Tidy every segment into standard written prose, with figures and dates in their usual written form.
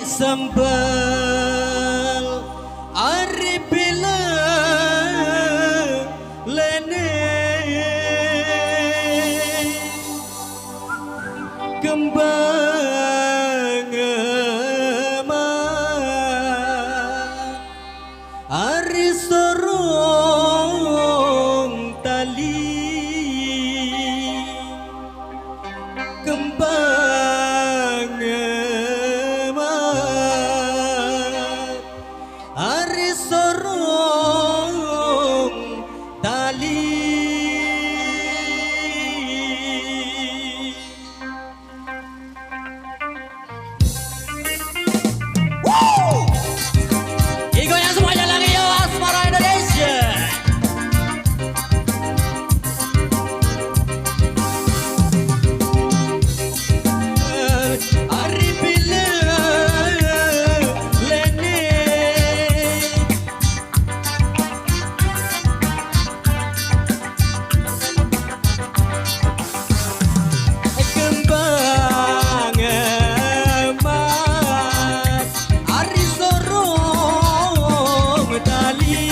sambal ari bila lene kembang emas ari sorong tali kembang emas ari sorong tali. Digoyang semuanya lagi yo Asmara Indonesia. Ari bila lene kembang emas ari sorong tali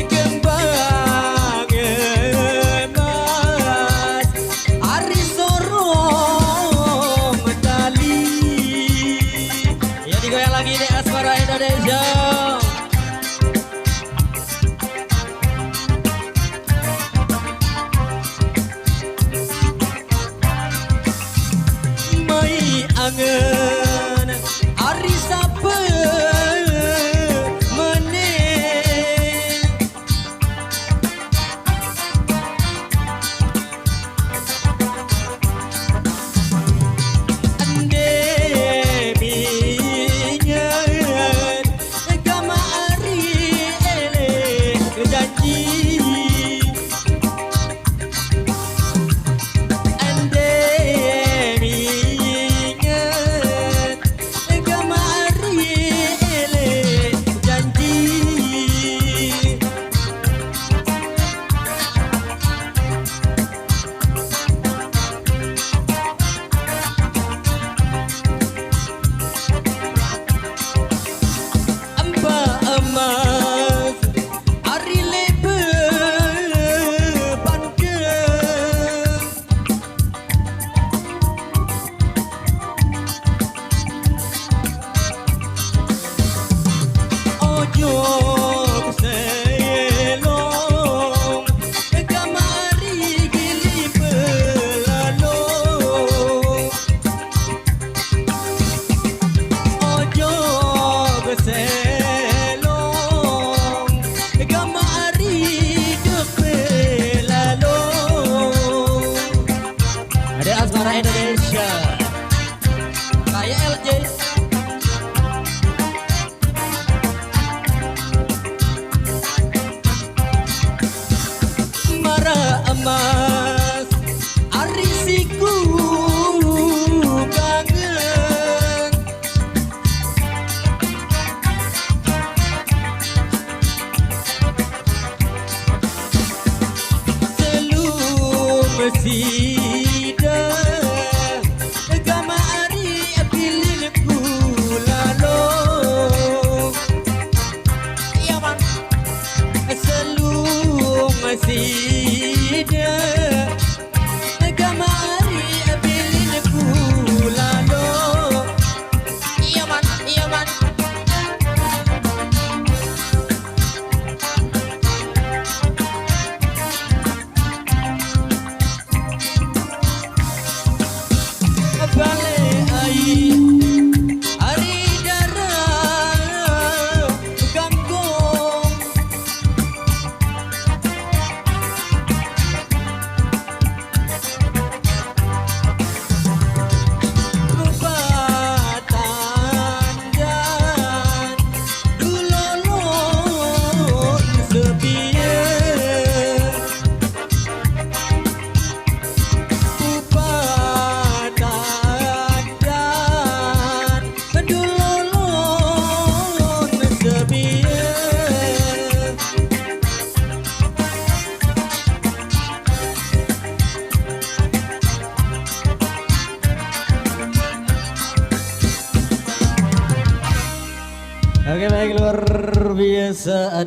kembang emas ari sorong tali. Ya digoyang lagi di Asmara Indonesia. Mai angen ari sape meneh ande minyen gama ari ele janji ande minyen gama ari ele janji amba emas ari lebe pandeng ojo keselong kamari gili belalong ojo keselong kamari belalong. Ada Asmara Indonesia kayak LJ. Mara emas ari siku kangen selum sida gama ari pilih kulalo iya bang selum sida gama ari pilih kulalo iya man Oke baik luar biasa.